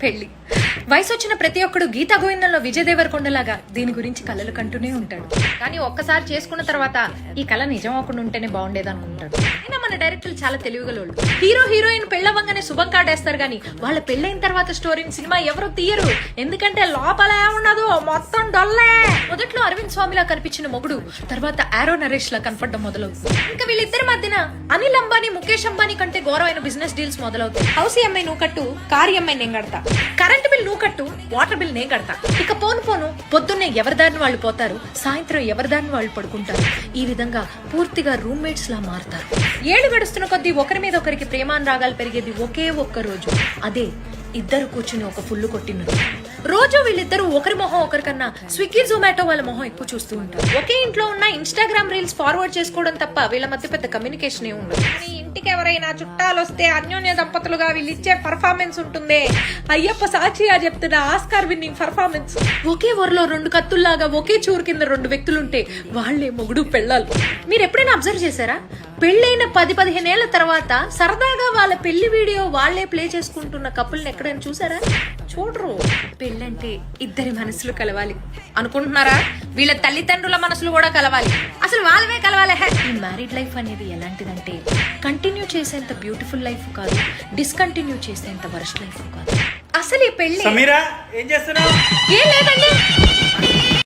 పెళ్లి. వయసు వచ్చిన ప్రతి ఒక్కడు గీతా గోవిందంలో విజయ్ దేవరకొండలాగా దీని గురించి కలలు కంటూనే ఉంటాడు. కానీ ఒక్కసారి చేసుకున్న తర్వాత ఈ కళ నిజం అవ్వకుండా ఉంటేనే బాగుండేది అనుకుంటాడు. అయినా మన డైరెక్టర్లు చాలా తెలివిగలవాళ్ళు. హీరో హీరోయిన్ పెళ్ళవ్వగానే శుభం కాటేస్తారు గానీ వాళ్ళ పెళ్ళైన తర్వాత స్టోరీని సినిమా ఎవరు తీయరు. ఎందుకంటే లోపల ఏముండదు, మొత్తం డొల్లే. మొదట్లో అరవింద్ స్వామిలా కనిపించిన మొగుడు తర్వాత ఆరో నరేష్ లా కనపడడం మొదలవుతుంది. ఇంకా వీళ్ళిద్దరి మధ్యన అనిల్ అంబానీ ముఖేష్ అంబానీ కంటే ఘోరమైన బిజినెస్ డీల్స్ మొదలవుతాయి. హౌస్ ఈఎంఐ నువ్వు కట్టు, కార్ ఈఎంఐ నేను కడతా, కరెంట్ బిల్ నువ్వు కట్టు, వాటర్ బిల్ నేను కడతా. ఇక పోను పొద్దున్నే ఎవరిదారిని వాళ్ళు పోతారు, సాయంత్రం ఎవరిదారిని వాళ్ళు పడుకుంటారు. ఈ విధంగా పూర్తిగా రూమ్మేట్స్ లా మారుతారు. ఏళ్ళు గడుస్తున్న కొద్దీ ఒకరి మీద ఒకరికి ప్రేమానురాగాలు పెరిగేది ఒకే ఒక్క రోజు. అదే ఇద్దరు కూర్చుని ఒక ఫుల్లు కొట్టిన రోజు. వీళ్ళిద్దరూ ఒకరి మొహం ఒకరికన్నా స్విగ్గీ జొమాటో వాళ్ళ మొహం ఎక్కువ చూస్తూ ఉంటారు. ఒకే ఇంట్లో ఉన్న ఇన్స్టాగ్రామ్ రీల్స్ ఫార్వర్డ్ చేసుకోవడం తప్ప వీళ్ళ మధ్య పెద్ద కమ్యూనికేషన్ ఏ ఉండదు. ఇంటికి ఎవరైనా చుట్టాలు వస్తే అన్యోన్య దంపతులుగా వీళ్ళు ఇచ్చే పర్ఫార్మెన్స్ ఉంటుంది. అయ్యప్ప సాక్షిగా చెప్తున్న ఆస్కార్ విన్నింగ్ పర్ఫార్మెన్స్. ఒకే ఊర్లో రెండు కత్తుల్లాగా ఒకే చూరు కింద రెండు వ్యక్తులుంటే వాళ్లే మొగుడు పెళ్ళాలి. మీరు ఎప్పుడైనా అబ్జర్వ్ చేశారా? పెళ్ళైన 10-15 ఏళ్ల తర్వాత సరదాగా వాళ్ళ పెళ్లి వీడియో వాళ్లే ప్లే చేసుకుంటున్న కపుల్ని ఎక్కడైనా చూసారా? చూడరు. పెళ్ళంటే ఇద్దరి మనసులు కలవాలి అనుకుంటున్నారా? వీళ్ళ తల్లిదండ్రుల మనసులు కూడా కలవాలి. అసలు వాళ్ళవే కలవాలి. ఈ మ్యారీడ్ లైఫ్ అనేది ఎలాంటిదంటే కంటిన్యూ చేసేంత బ్యూటిఫుల్ లైఫ్ కాదు, డిస్కంటిన్యూ చేసేంత వరస్ట్ లైఫ్ కాదు. అసలు ఈ పెళ్లి సమీరా ఏం చేస్తున్నావు? ఏం లేదండి.